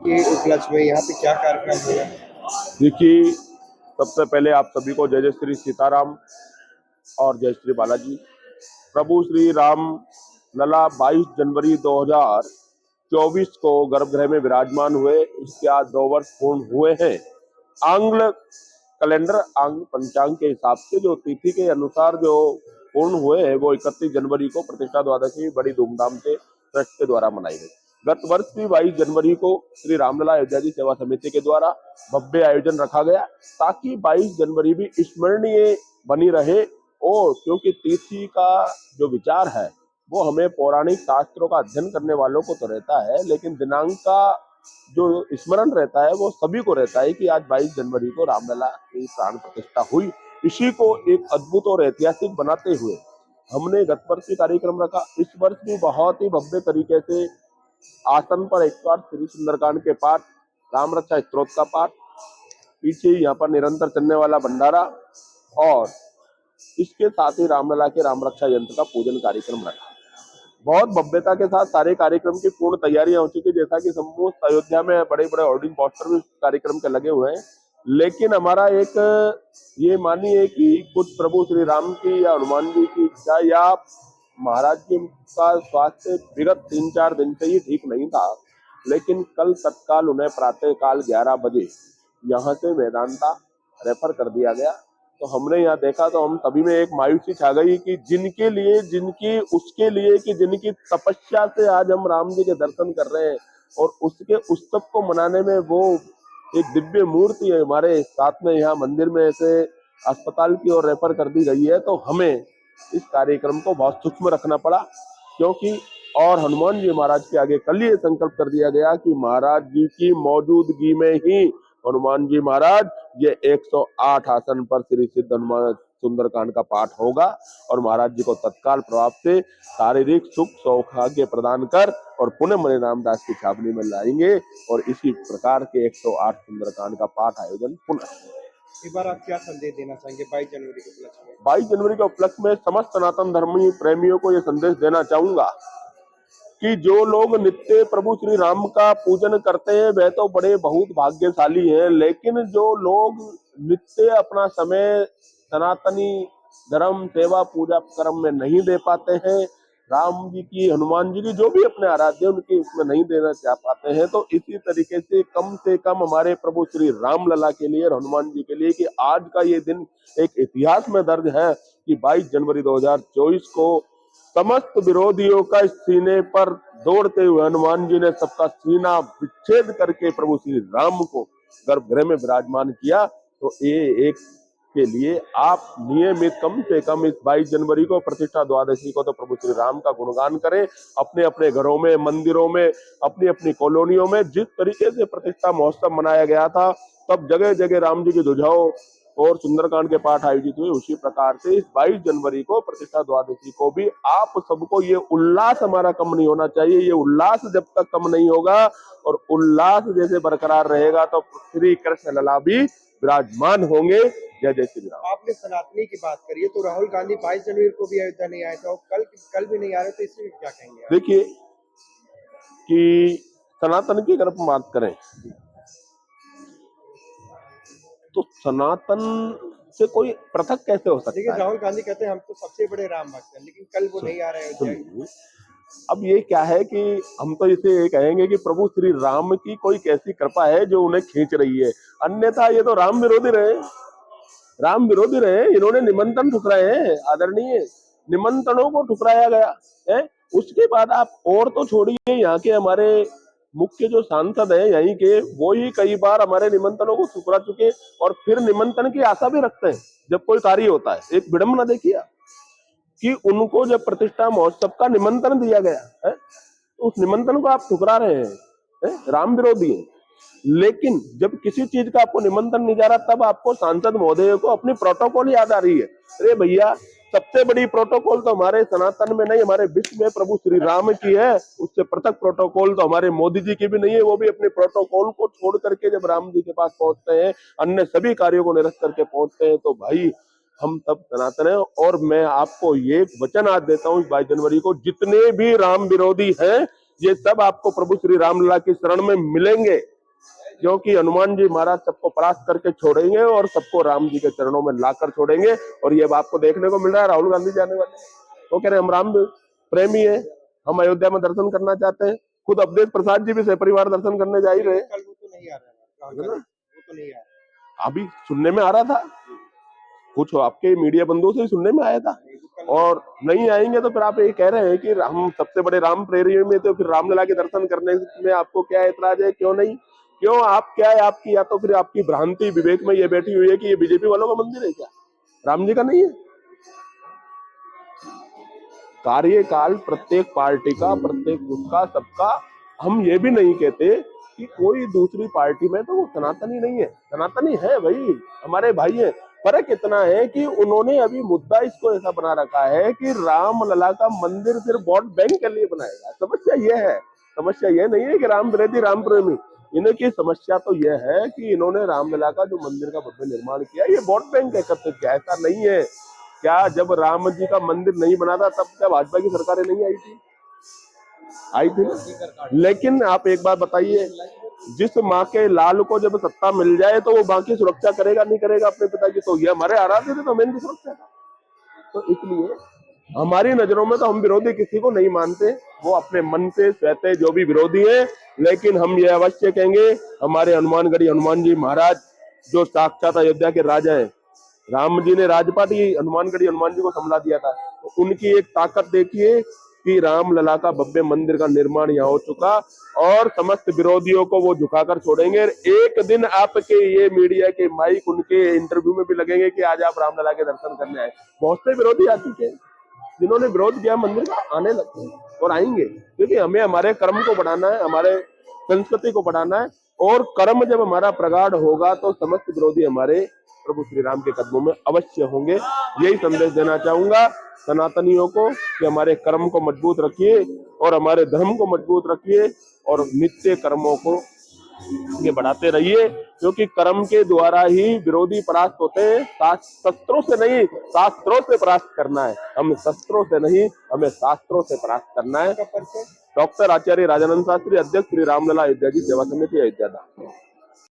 के उपलक्ष्य में यहाँ पे क्या कार्यक्रम होगा? देखिए, सबसे पहले आप सभी को जय जय श्री सीताराम और जय श्री बालाजी। प्रभु श्री राम लला 22 जनवरी 2024 को गर्भगृह में विराजमान हुए। इसके आज 2 वर्ष पूर्ण हुए हैं। आंग्ल कैलेंडर आंग्ल पंचांग के हिसाब से जो तिथि के अनुसार जो पूर्ण हुए हैं वो 31 जनवरी को प्रतिष्ठा द्वादशी बड़ी धूमधाम से ट्रस्ट के द्वारा मनाई गई। गत वर्ष भी 22 जनवरी को श्री रामलला अयोध्या जी सेवा समिति के द्वारा भव्य आयोजन रखा गया ताकि 22 जनवरी भी स्मरणीय बनी रहे। और क्योंकि तिथि का जो विचार है वो हमें पौराणिक शास्त्रों का अध्ययन करने वालों को तो रहता है, लेकिन दिनांक का जो स्मरण रहता है वो सभी को रहता है कि आज 22 जनवरी को रामलला की प्राण प्रतिष्ठा हुई। इसी को एक अद्भुत और ऐतिहासिक बनाते हुए हमने गत वर्ष भी कार्यक्रम रखा। इस वर्ष भी बहुत ही भव्य तरीके से आसन पर 108 श्री सुंदरकांड के पाठ, राम रक्षा स्तोत्र का पाठ, पीछे यहाँ पर निरंतर चलने वाला भंडारा और इसके साथ ही रामलला के राम रक्षा यंत्र का पूजन कार्यक्रम रखा। बहुत भव्यता के साथ सारे कार्यक्रम की पूर्ण तैयारियां हो चुकी, जैसा कि समस्त अयोध्या में बड़े बड़े होर्डिंग पोस्टर भी कार्यक्रम के लगे हुए हैं। लेकिन हमारा एक ये मानिए कि कुछ प्रभु श्री राम की या हनुमान जी की इच्छा या महाराज जी का स्वास्थ्य विगत 3-4 दिन से ही ठीक नहीं था, लेकिन कल तत्काल उन्हें प्रातः काल 11 बजे यहाँ से वेदांता रेफर कर दिया गया। तो हमने यहाँ देखा तो हम सभी में एक मायूसी छा गई कि जिनके लिए जिनकी उसके लिए कि जिनकी तपस्या से आज हम राम जी के दर्शन कर रहे हैं और उसके उत्सव को मनाने में वो एक दिव्य मूर्ति है हमारे साथ में यहाँ मंदिर में ऐसे अस्पताल की ओर रेफर कर दी गई है। तो हमें इस कार्यक्रम को बहुत सूक्ष्म रखना पड़ा, क्योंकि और हनुमान जी महाराज के आगे कल ये संकल्प कर दिया गया कि महाराज जी की मौजूदगी में ही हनुमान जी महाराज ये 108 आसन पर श्री सिद्ध हनुमान सुंदरकांड का पाठ होगा और महाराज जी को तत्काल प्रभाव से शारीरिक सुख सौभाग्य प्रदान कर और पुनः मणि रामदास की छावनी में लाएंगे और इसी प्रकार के 108 सुंदरकांड का पाठ आयोजन पुनः। इस बार आप क्या संदेश देना चाहेंगे 22 जनवरी के उपलक्ष्य में? 22 जनवरी के उपलक्ष्य में समस्त सनातन धर्मी प्रेमियों को ये संदेश देना चाहूंगा कि जो लोग नित्य प्रभु श्री राम का पूजन करते हैं वह तो बड़े बहुत भाग्यशाली हैं, लेकिन जो लोग नित्य अपना समय सनातनी धर्म सेवा पूजा कर्म में नहीं दे पाते हैं, राम जी की हनुमान जी की जो भी अपने आराध्य उनकी उसमें नहीं देना चाह पाते हैं, तो इसी तरीके से कम हमारे प्रभु श्री राम लला के लिए और हनुमान जी के लिए कि आज का ये दिन एक इतिहास में दर्ज है कि 22 जनवरी 2024 को समस्त विरोधियों का सीने पर दौड़ते हुए हनुमान जी ने सबका सीना विच्छेद करके प्रभु श्री राम को गर्भगृह में विराजमान किया। तो ये एक के लिए आप नियमित कम से कम इस 22 जनवरी को प्रतिष्ठा द्वादशी को तो प्रभु श्री राम का गुणगान करें। अपने अपने घरों में, मंदिरों में, अपनी अपनी कॉलोनियों में जिस तरीके से प्रतिष्ठा महोत्सव मनाया गया था तब जगह जगह राम जी की ध्वजाओं और सुंदरकांड के पाठ आयोजित हुए, उसी प्रकार से इस 22 जनवरी को प्रतिष्ठा द्वादशी को भी आप सबको ये उल्लास हमारा कम नहीं होना चाहिए। ये उल्लास जब तक कम नहीं होगा और उल्लास जैसे बरकरार रहेगा तो श्री कृष्ण लला भी विराजमान होंगे। जय जय श्री राम। आपने सनातनी की बात करी है, तो राहुल गांधी 22 जनवरी को भी अयोध्या नहीं आए थे और कल भी नहीं आ रहे, तो इसमें क्या कहेंगे? देखिए कि सनातन की अगर बात करें तो सनातन से कोई पृथक कैसे हो सकता है? राहुल गांधी कहते हैं हम तो सबसे बड़े राम भक्त हैं, लेकिन कल वो नहीं आ रहे हैं। अब ये क्या है कि हम तो इसे ये कहेंगे कि प्रभु श्री राम की कोई कैसी कृपा है जो उन्हें खींच रही है, अन्यथा ये तो राम विरोधी रहे। इन्होंने निमंत्रण ठुकराए हैं, आदरणीय निमंत्रणों को ठुकराया गया है। उसके बाद आप और तो छोड़िए, यहाँ के हमारे मुख्य जो सांसद है यहीं के, वो ही कई बार हमारे निमंत्रणों को ठुकरा चुके और फिर निमंत्रण की आशा भी रखते हैं जब कोई कार्य होता है। एक विडंबना देखिए कि उनको जब प्रतिष्ठा महोत्सव का निमंत्रण दिया गया है तो उस निमंत्रण को आप ठुकरा रहे हैं, राम विरोधी हैं। लेकिन जब किसी चीज का आपको निमंत्रण नहीं जा रहा तब आपको सांसद महोदय को अपनी प्रोटोकॉल याद आ रही है। अरे भैया, सबसे बड़ी प्रोटोकॉल तो हमारे सनातन में नहीं, हमारे विश्व में प्रभु श्री राम की है। उससे पृथक प्रोटोकॉल तो हमारे मोदी जी की भी नहीं है। वो भी अपने प्रोटोकॉल को छोड़ करके जब राम जी के पास पहुंचते हैं, अन्य सभी कार्यों को निरस्त करके पहुंचते हैं, तो भाई हम सब सनातन है। और मैं आपको ये वचन आज देता हूँ 22 जनवरी को, जितने भी राम विरोधी हैं ये सब आपको प्रभु श्री रामलला की शरण में मिलेंगे। क्योंकि हनुमान जी महाराज सबको परास्त करके छोड़ेंगे और सबको राम जी के चरणों में लाकर छोड़ेंगे। और ये आपको देखने को मिल रहा है, राहुल गांधी जाने वाले, वो कह रहे हैं हम राम प्रेमी है, हम अयोध्या में दर्शन करना चाहते हैं। खुद अवधेश प्रसाद जी भी सपरिवार दर्शन करने जा ही रहे। कल वो तो नहीं आ रहा है, वो तो नहीं आ रहा। अभी सुनने में आ रहा था, कुछ आपके मीडिया बंधुओं से सुनने में आया था। और नहीं आएंगे तो फिर आप ये कह रहे हैं कि हम सबसे बड़े राम प्रेमी में, तो फिर रामलला के दर्शन करने में आपको क्या ऐतराज है? क्यों नहीं? क्यों आप क्या है आपकी, या तो फिर आपकी भ्रांति विवेक में ये बैठी हुई है कि ये बीजेपी वालों का मंदिर है क्या, राम जी का नहीं है? कार्यकाल प्रत्येक पार्टी का, प्रत्येक उसका सबका। हम ये भी नहीं कहते कि कोई दूसरी पार्टी में तो वो सनातनी नहीं है, सनातनी है भाई, हमारे भाई है। फर्क इतना है कि उन्होंने अभी मुद्दा इसको ऐसा बना रखा है कि रामलला का मंदिर सिर्फ वोट बैंक के लिए बनाएगा। समस्या यह है, समस्या यह नहीं है कि राम विरोधी राम प्रेमी, इनकी समस्या तो यह है कि इन्होंने रामलला का जो मंदिर का भव्य निर्माण किया, ये वोट बैंक एकत्रित किया। ऐसा नहीं है। क्या जब राम जी का मंदिर नहीं बना था तब क्या भाजपा की सरकारें नहीं आई थी? आई थी ना। लेकिन आप एक बात बताइए, जिस माँ के लाल को जब सत्ता मिल जाए तो वो माँ की सुरक्षा करेगा नहीं करेगा अपने पिता की? तो ये हमारे आराध्य थे, तो हमें इनकी सुरक्षा था। तो इसलिए हमारी नजरों में तो हम विरोधी किसी को नहीं मानते, वो अपने मन से सहते जो भी विरोधी है। लेकिन हम ये अवश्य कहेंगे, हमारे हनुमानगढ़ी हनुमान जी महाराज जो साक्षात अयोध्या के राजा है, राम जी ने राजपाट ही हनुमानगढ़ी हनुमान जी को संभला दिया था, तो उनकी एक ताकत देखिए कि रामलला का भव्य मंदिर का निर्माण यहाँ हो चुका और समस्त विरोधियों को वो झुकाकर छोड़ेंगे। एक दिन आपके ये मीडिया के माइक उनके इंटरव्यू में भी लगेंगे कि आज आप रामलला के दर्शन करने आए। बहुत से विरोधी आ चुके हैं जिन्होंने विरोध किया मंदिर का, आने लगते हैं और आएंगे, क्योंकि हमें हमारे कर्म को बढ़ाना है, हमारे संस्कृति को बढ़ाना है। और कर्म जब हमारा प्रगाढ़ होगा तो समस्त विरोधी हमारे प्रभु श्री राम के कदमों में अवश्य होंगे। यही संदेश देना चाहूंगा सनातनियों को कि हमारे कर्म को मजबूत रखिए और हमारे धर्म को मजबूत रखिए और नित्य कर्मों को ये बढ़ाते रहिए, क्योंकि कर्म के द्वारा ही विरोधी परास्त होते हैं। शस्त्रों से नहीं, शास्त्रों से परास्त करना है। हम शस्त्रों से नहीं, हमें शास्त्रों से परास्त करना है। डॉक्टर आचार्य राजानंद शास्त्री, अध्यक्ष श्री रामलला अयोध्या जी सेवा समिति अयोध्या।